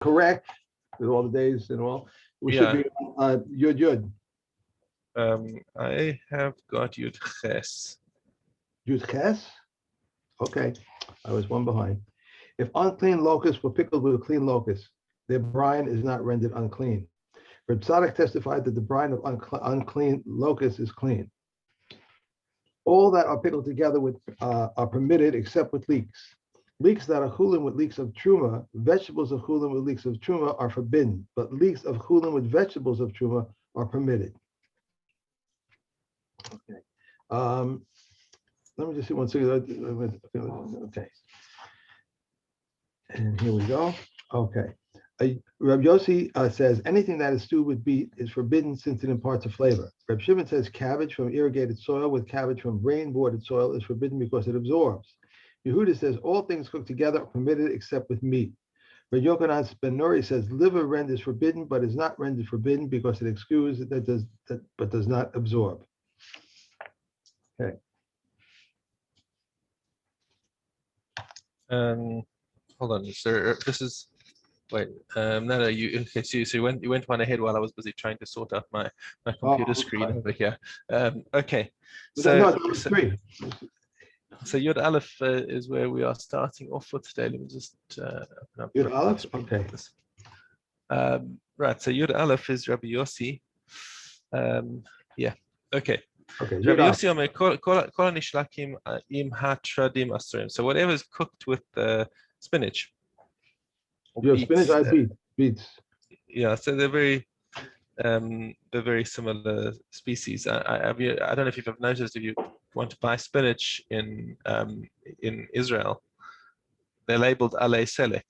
correct with all the days and all. We should Yeah. be Yud Yud. I have got Yud Ches. Yud Ches. Okay, I was one behind. If unclean locusts were pickled with a clean locust, their brine is not rendered unclean. Reb Tzadok testified that the brine of unclean locust is clean. All that are pickled together with are permitted except with leeks. Leeks that are chulin with leeks of truma, vegetables of chulin with leeks of truma are forbidden, but leeks of chulin with vegetables of truma are permitted. Okay. Let me just see one second. Okay. And here we go. Okay. Reb Yossi says anything that is stewed with beet is forbidden since it imparts a flavor. Reb Shimon says cabbage from irrigated soil with cabbage from rain-watered soil is forbidden because it absorbs. Yehuda says all things cooked together are permitted except with meat. Reb Yochanan ben Nuri says liver renders forbidden, but is not rendered forbidden because it excuses but does not absorb. Okay. Hold on, sir. This is wait. No, you okay? So you went one ahead while I was busy trying to sort out my computer screen over here. Okay. So three. So Yud Aleph is where we are starting off for today. Let me just open up Yud Aleph. Okay. Right. So Yud Aleph is Rabbi Yossi. Yeah. Okay. Okay. Rabbi Yossi Omer kol nishlakim im hatradim asurim. So whatever is cooked with spinach. Beets, spinach, I beets. Yeah. So they're very similar species. I don't know if you've noticed, if you want to buy spinach in Israel, they're labeled alei selek.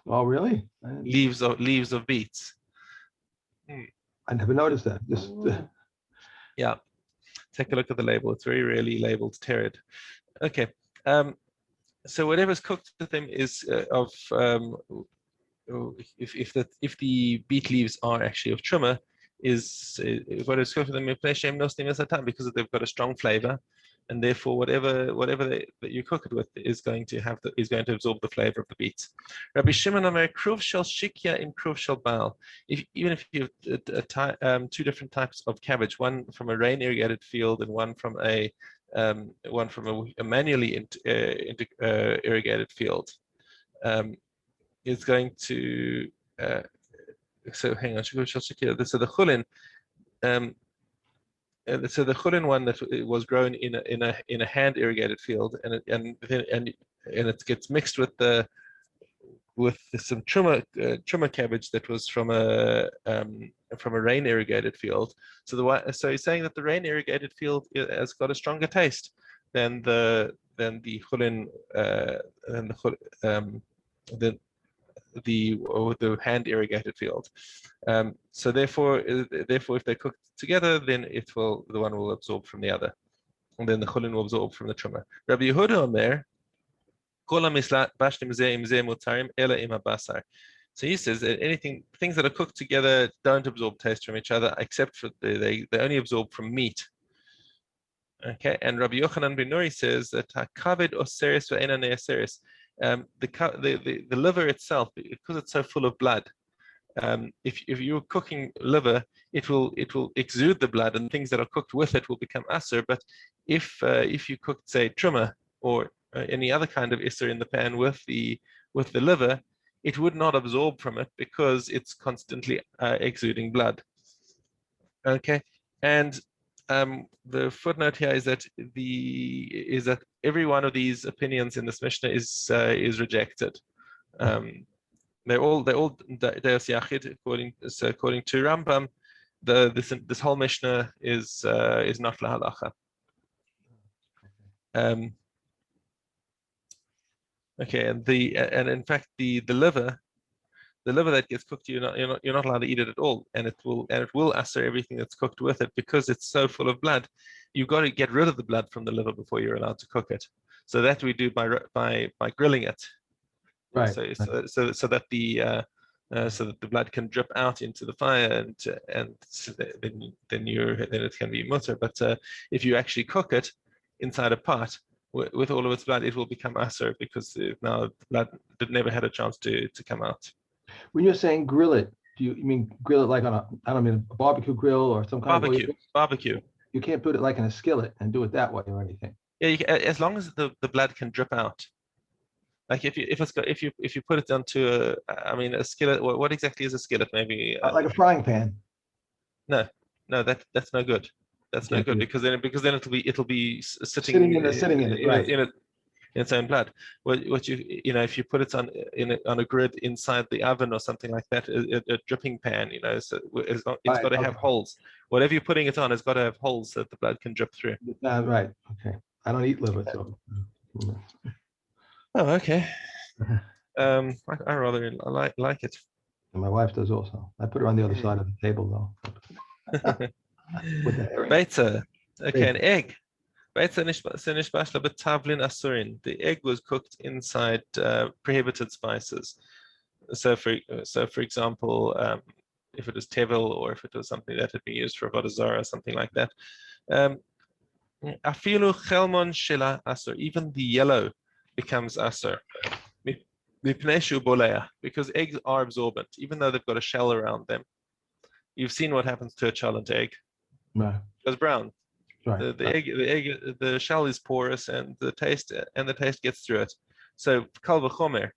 Oh, really? Leaves of beets. I never noticed that. Just yeah, take a look at the label. It's very rarely labeled tered. Okay, so whatever's cooked with them is if the beet leaves are actually of truma, is what is cooked with them because they've got a strong flavor, and therefore whatever that you cook it with is going to absorb the flavor of the beets. Rabbi Shimon Omer kruv shel shikya im kruv shel baal. Even if you have two different types of cabbage, one from a rain irrigated field and one from a manually irrigated field, is going to so hang on. So the chulin. So the chulin one that was grown in a hand irrigated field, and it gets mixed with some truma cabbage that was from a rain irrigated field. So he's saying that the rain irrigated field has got a stronger taste than the chulin the hand irrigated field. So therefore if they're cooked together, then the one will absorb from the other, and then the chulin will absorb from the truma. Rabbi Yehuda Omer, so he says that things that are cooked together don't absorb taste from each other, except for they only absorb from meat. Okay, and Rabbi Yochanan ben Nuri says that hakaved oseris ve'ena ne'aseris. The liver itself, because it's so full of blood, if you're cooking liver, it will exude the blood, and things that are cooked with it will become aser. But if you cooked, say, truma or any other kind of isser in the pan with the liver, it would not absorb from it because it's constantly exuding blood. Okay, and the footnote here is that every one of these opinions in this Mishnah is rejected. They're all deus yachid according to Rambam. This whole Mishnah is not lahalacha. Okay, and in fact the liver that gets cooked, you're not allowed to eat it at all, and it will aser everything that's cooked with it because it's so full of blood. You've got to get rid of the blood from the liver before you're allowed to cook it. So that we do by grilling it, right. So that the blood can drip out into the fire, and then it can be mutter. But if you actually cook it inside a pot with all of its blood, it will become aser because now the blood never had a chance to come out. When you're saying grill it, do you mean grill it like on a, I don't mean a barbecue grill or some kind of oil? Barbecue. You can't put it like in a skillet and do it that way or anything. Yeah, as long as the blood can drip out. Like if you put it onto a skillet. What exactly is a skillet? Maybe Like a frying pan. no, that's no good. That's You no can't good do it. because then it'll be Sitting in it, right? in its own blood. What if you put it on a grid inside the oven or something like that, a dripping pan, so it's got Right. to Okay. have holes. Whatever you're putting it on has got to have holes so that the blood can drip through. Right. Okay. I don't eat liver, so. Oh, okay. I rather like it. And my wife does also. I put her on the other side of the table though. With the herring. Beitza. Okay, an Beitza. egg. Beitza nishbashla betavlin asurin. The egg was cooked inside prohibited spices. So for example, if it was tevel or if it was something that had been used for avodah zarah or something like that. Afilu chelmon shela asur. Even the yellow becomes asur. Because eggs are absorbent, even though they've got a shell around them. You've seen what happens to a cholent egg. Right. It goes brown. Right. The shell is porous, and the taste gets through it. So kal v'chomer,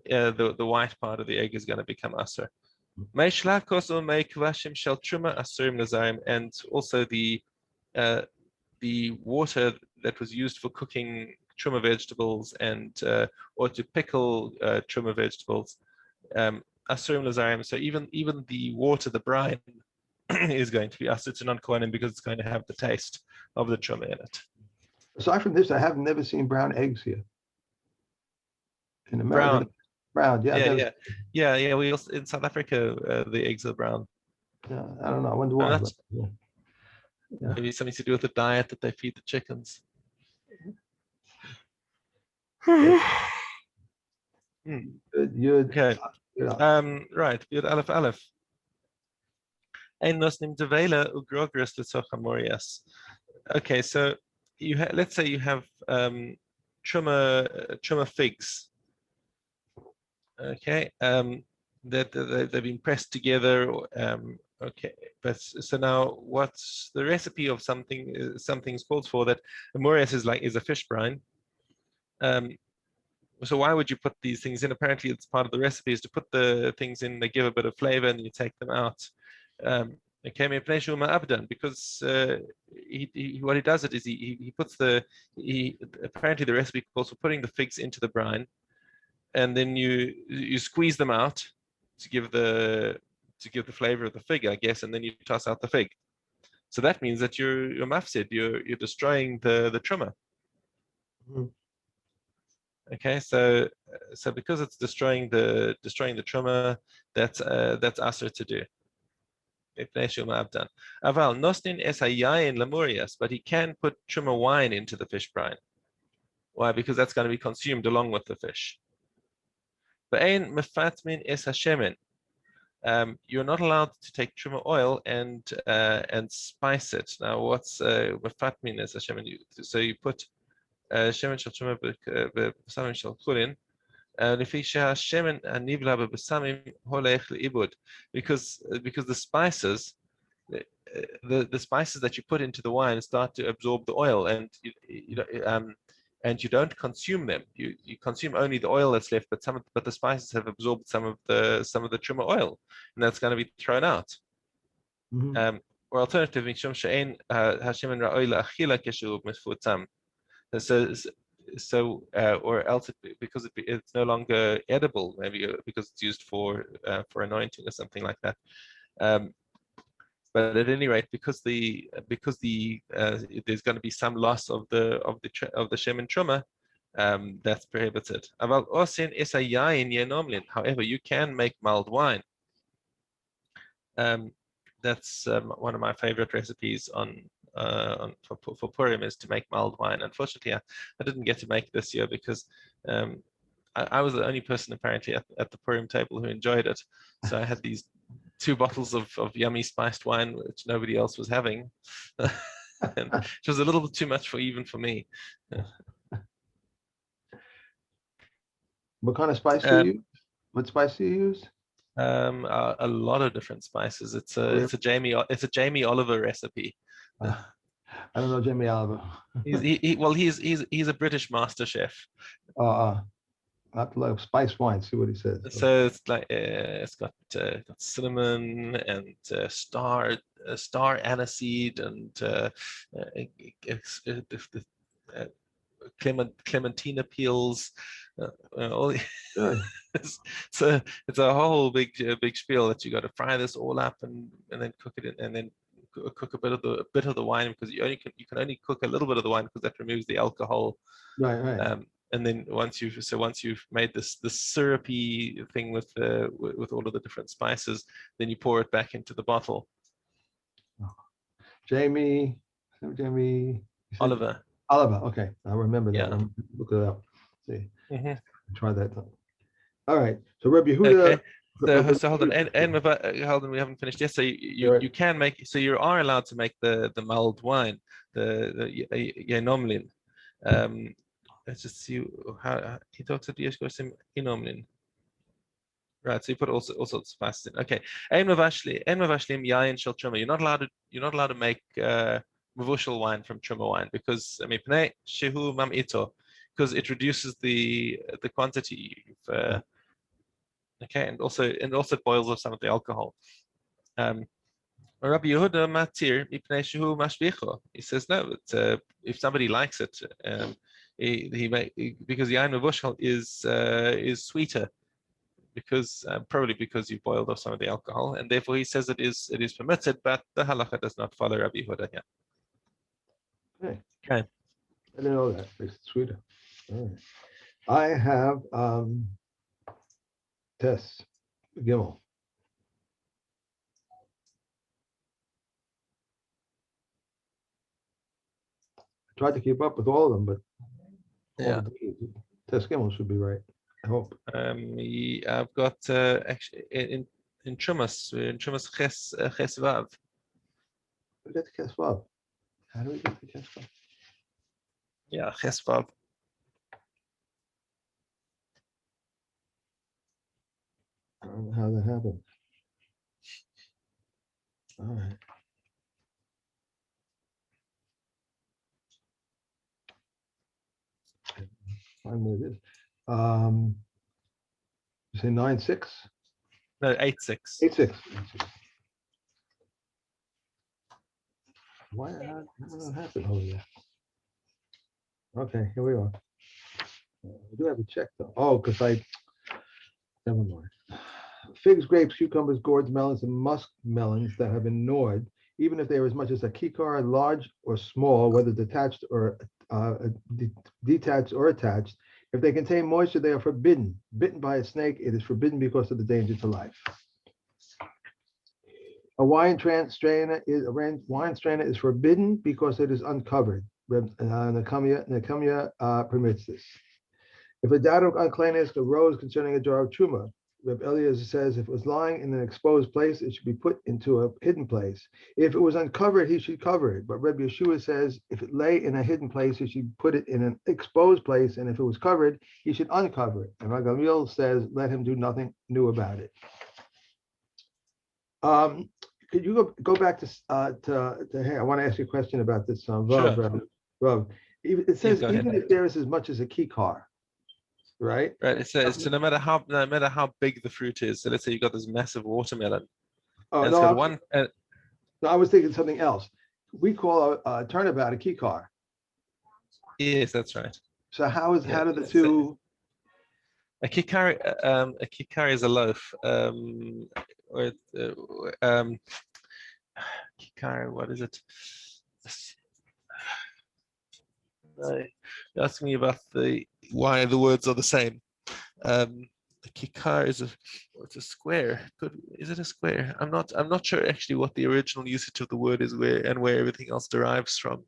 the white part of the egg is going to become aser. And also the water that was used for cooking truma vegetables and or to pickle truma vegetables, asurim lazarim. So even the water, the brine, is going to be asur to non-kohanim because it's going to have the taste of the truma in it. Aside from this, I have never seen brown eggs here. In America, brown. Yeah. We also, in South Africa, the eggs are brown. Yeah, I don't know. I wonder why. But, yeah. Maybe something to do with the diet that they feed the chickens. Okay. Right. Yud Aleph Aleph. Okay, so let's say you have truma figs. Okay, that they've been pressed together. Okay, but so now what's the recipe of something? Something's called for that. Morias is a fish brine. So why would you put these things in? Apparently, it's part of the recipe is to put the things in. They give a bit of flavor, and you take them out. Okay, because what he does it is he puts apparently the recipe calls for putting the figs into the brine, and then you squeeze them out to give the flavor of the fig, I guess, and then you toss out the fig. So that means that you're mafsid, you're destroying the truma. Mm-hmm. Okay, so because it's destroying the truma, that's asr to do. Aval nosnin es hayayin lemurias, but he can put truma wine into the fish brine. Why? Because that's going to be consumed along with the fish. Be'ein mefatmin es hashemen. You're not allowed to take truma oil and spice it. Now, what's mefatmin es hashemen? So you put shemen shel truma b'samim shel churin. Because the spices, the spices that you put into the wine start to absorb the oil, and you don't consume them. You consume only the oil that's left, but the spices have absorbed some of the truma oil, and that's going to be thrown out. Mm-hmm. Or alternatively, or else because it's no longer edible, maybe because it's used for anointing or something like that. But at any rate, because there's going to be some loss of the shemen truma, that's prohibited. However, you can make mulled wine. That's one of my favorite recipes for Purim is to make mulled wine. Unfortunately, I didn't get to make it this year because I was the only person apparently at the Purim table who enjoyed it. So I had these 2 bottles of yummy spiced wine, which nobody else was having. And it was a little bit too much even for me. What kind of spice do you use? What spice do you use? A lot of different spices. It's Really? a Jamie Oliver recipe. I don't know Jamie Oliver. He's a British master chef. I have to look spice wine, see what he says. So it's like it's got cinnamon and star aniseed and clementina peels. All Good. it's a whole big spiel that you got to fry this all up and then cook it in, and then cook a bit of the wine, because you can only cook a little bit of the wine because that removes the alcohol. Right. And then once you've made this syrupy thing with all of the different spices, then you pour it back into the bottle. Jamie, Oliver. Okay, I remember that. Yeah. Look it up. See, Mhm. try that. All right. So Rabbi Yehuda. Okay. So hold on, hold on. We haven't finished yet. So you can make. So you are allowed to make the mulled wine, the Yenomlin. Let's just see how he talks about Yenomlin. Right, so you put all sorts of spices in. Okay, Ein mavashlim yayin shel truma. You're not allowed to make mavushal wine from truma wine, because mipnei shehu mamito, because it reduces the quantity. Okay, and also it boils off some of the alcohol. Rabbi Yehuda matir mipnei shehu mashbicho. He says no, if somebody likes it, because yayin mavushal is sweeter. Because probably because you boiled off some of the alcohol, and therefore he says it is permitted, but the halacha does not follow Rabbi Yehuda here. Okay. Okay. I didn't know that. Makes it sweeter. All right. I have tests. Gimel. I tried to keep up with all of them, but Yeah. Test Gimel should be right. I hope. I've got actually in Terumos Ches Vav. We get the Kesvav. How do we get the Kesvav? Yeah, Ches Vav. I don't know how that happened. All right. Find where it is. You say 9-6? No, 8-6. 8-6. Why did that happen over there? Okay, here we are. We do have a check though. Oh, because never mind. Figs, grapes, cucumbers, gourds, melons, and musk melons that have been gnawed, even if they are as much as a kikar, large or small, whether detached or detached or attached, if they contain moisture, they are forbidden. Bitten by a snake, it is forbidden because of the danger to life. A wine strainer is forbidden because it is uncovered. Nekamia permits this. If a doubt of uncleanness arose concerning a jar of truma, Reb Eliezer says if it was lying in an exposed place, it should be put into a hidden place. If it was uncovered, he should cover it. But Reb Yeshua says if it lay in a hidden place, he should put it in an exposed place. And if it was covered, he should uncover it. And Gamliel says let him do nothing new about it. Could you go back to hey, I want to ask you a question about this. Sure. Rav. It says Yeah, even if there is as much as a key car, right? Right. It's so no matter how big the fruit is. So let's say you've got this massive watermelon. Oh and no, it's got one. no, I was thinking something else. We call a turnabout a key car. Yes, that's right. So how do the two? A kikar is a loaf. Kikar, what is it? No, you asked me about why the words are the same. The kikar is it's a square. Is it a square? I'm not sure actually what the original usage of the word is, where everything else derives from.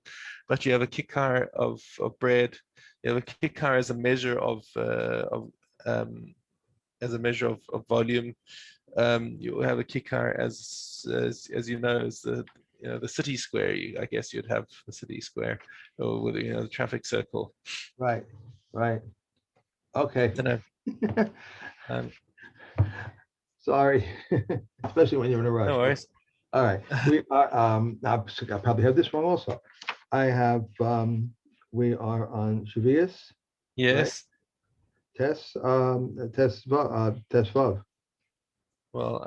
But you have a kikar of bread. You have a kikar as a measure of volume. You have a kikar as you know, as the city square. I guess you'd have the city square, or with the traffic circle. Right. Okay. I know. Sorry, especially when you're in a rush. No worries. All right, we are, I probably have this wrong also. I have, we are on Shavias, Yes. Tess, Tess Vav. Well,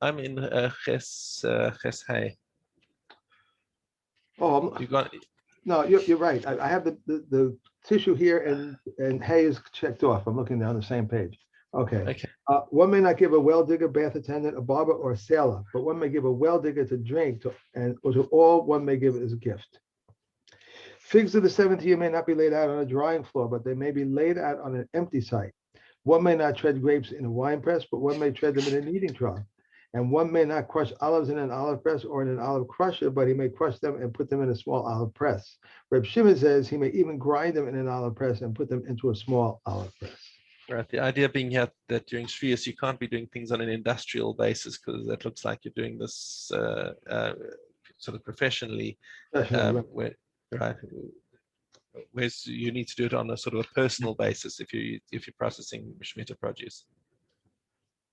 I'm in Ches Hay. Oh, You got no, you're right. I have the tissue here and hay is checked off. I'm looking down the same page. Okay. okay. One may not give a well digger, bath attendant, a barber, or a sailor, but one may give a well digger to drink, or to all one may give as a gift. Figs of the seventh year may not be laid out on a drying floor, but they may be laid out on an empty site. One may not tread grapes in a wine press, but one may tread them in a kneading trough. And one may not crush olives in an olive press or in an olive crusher, but he may crush them and put them in a small olive press. Reb Shimon says he may even grind them in an olive press and put them into a small olive press. Right. The idea being here that during Shvius you can't be doing things on an industrial basis because that looks like you're doing this sort of professionally. Right. Whereas you need to do it on a sort of a personal basis if you're processing Shemitah produce.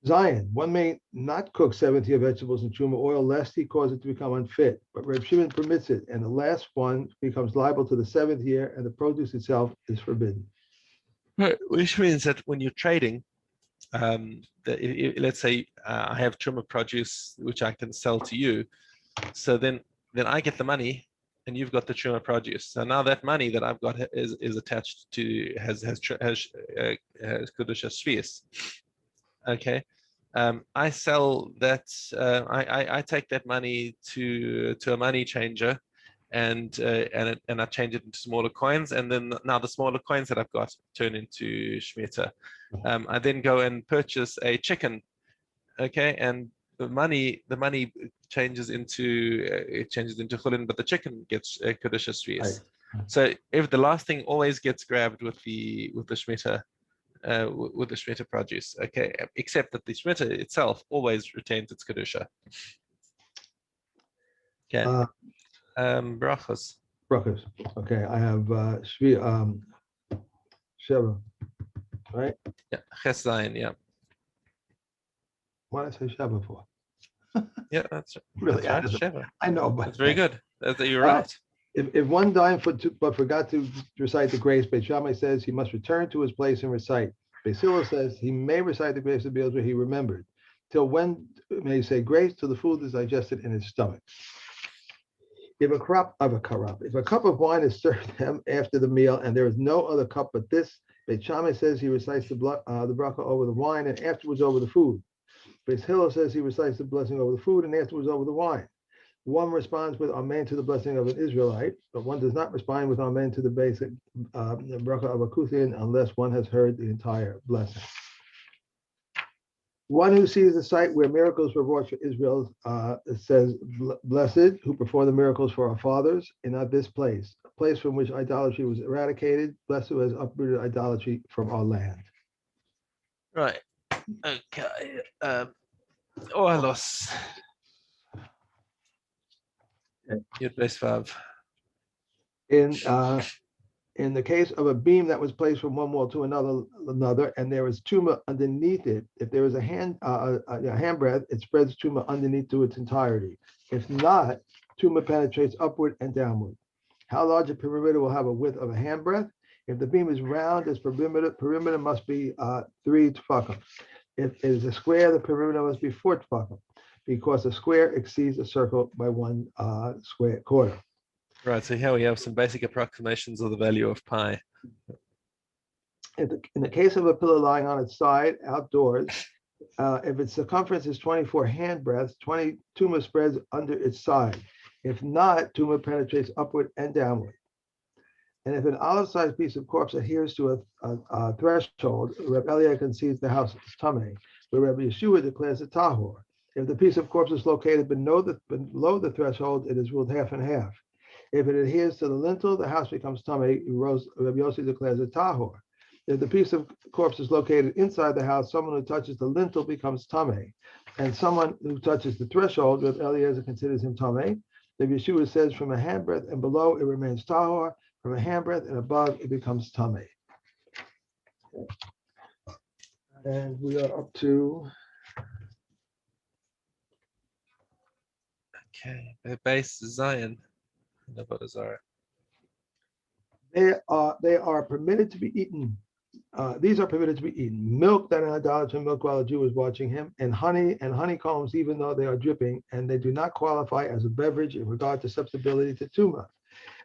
Zion, one may not cook 70 vegetables in truma oil lest he cause it to become unfit, but Reb Shimon permits it, and the last one becomes liable to the seventh year, and the produce itself is forbidden. Right, which means that when you're trading, let's say I have truma produce which I can sell to you, so then I get the money, and you've got the truma produce. So now that money that I've got is attached to has Kedusha Shvius. Okay. I sell that. I take that money to a money changer, and I change it into smaller coins. And then now the smaller coins that I've got turn into Shemitah. I then go and purchase a chicken. Okay, and the money changes into chulin, but the chicken gets Kedusha Shvius. So if the last thing always gets grabbed with the Shemitah. With the Shemitah produce, okay, except that the Shemitah itself always retains its Kedusha. Okay. Brachos. Brachos. Okay, I have Sheva, right? Yeah, Ches Zayin, yeah. What did I say Sheva for? Yeah, that's Really, that's right, Sheva. I know, but that's very good. You're right. If one dined but forgot to recite the grace, Beit Shammai says he must return to his place and recite. Beit Hillel says he may recite the grace of Beelzebub he remembered. Till when may he say grace? Till the food is digested in his stomach. If a cup of wine is served him after the meal and there is no other cup but this, Beit Shammai says he recites the bracha over the wine and afterwards over the food. Beit Hillel says he recites the blessing over the food and afterwards over the wine. One responds with Amen to the blessing of an Israelite, but one does not respond with Amen to the basic bracha of a Kuthian unless one has heard the entire blessing. One who sees the site where miracles were wrought for Israel says, blessed who perform the miracles for our fathers, and not this place, a place from which idolatry was eradicated, blessed who has uprooted idolatry from our land. Right. Okay. Oalos. Yud Beis Vav. In the case of a beam that was placed from one wall to another, and there is tuma underneath it, if there is a handbreadth, it spreads tuma underneath to its entirety. If not, tuma penetrates upward and downward. How large a perimeter will have a width of a handbreadth? If the beam is round, its perimeter must be 3 tefachim. If it is a square, the perimeter must be 4 tefachim, because a square exceeds a circle by 1 square quarter. Right, so here we have some basic approximations of the value of pi. In the case of a pillow lying on its side outdoors, if its circumference is 24 handbreadths, 20 tuma spreads under its side. If not, tuma penetrates upward and downward. And if an olive-sized piece of corpse adheres to a threshold, Reb Eliezer concedes the house is tamei, where Reb Yeshua declares it tahor. If the piece of corpse is located below the threshold, it is ruled half and half. If it adheres to the lintel, the house becomes tamei. Reb Yossi declares it tahor. If the piece of corpse is located inside the house, someone who touches the lintel becomes tamei, and someone who touches the threshold, Reb Eliezer considers him tamei. Reb Yeshua says from a handbreadth and below it remains tahor. From a handbreadth and above it becomes tamei. And we are up to Okay. The base Zion. In Avodah Zarah. They are permitted to be eaten. These are permitted to be eaten. Milk that an idolater milk while a Jew is watching him, and honey and honeycombs, even though they are dripping, and they do not qualify as a beverage in regard to susceptibility to tumah.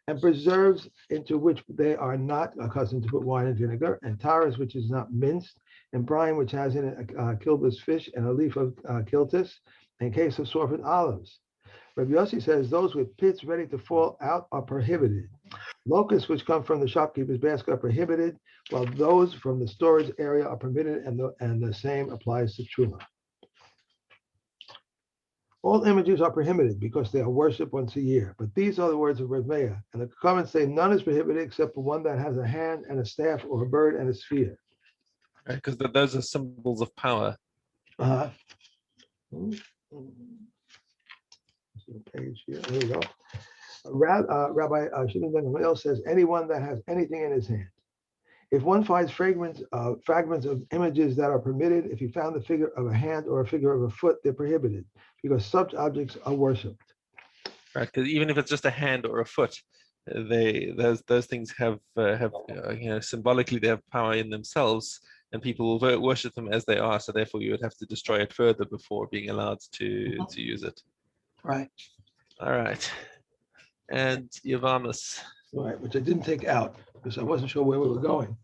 And preserves into which they are not accustomed to put wine and vinegar, and taras which is not minced, and brine which has in it kilbus fish and a leaf of kiltis, and case of sorfed olives. Rabbi Yossi says those with pits ready to fall out are prohibited. Locusts which come from the shopkeeper's basket are prohibited, while those from the storage area are permitted, and the same applies to truma. All images are prohibited because they are worshipped once a year. But these are the words of Rav Meir, and the comments say none is prohibited except for one that has a hand and a staff, or a bird and a sphere. Because those are symbols of power. Page here. There we go. Rabbi Shimon ben Gamliel says anyone that has anything in his hand. If one finds fragments of images that are permitted, if he found the figure of a hand or a figure of a foot, they're prohibited because such objects are worshipped. Right, because even if it's just a hand or a foot, those things have symbolically they have power in themselves, and people will worship them as they are. So therefore, you would have to destroy it further before being allowed to use it. Right. All right. And Yavamas. Right, which I didn't take out because I wasn't sure where we were going.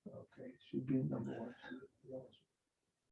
Okay, should be number 1.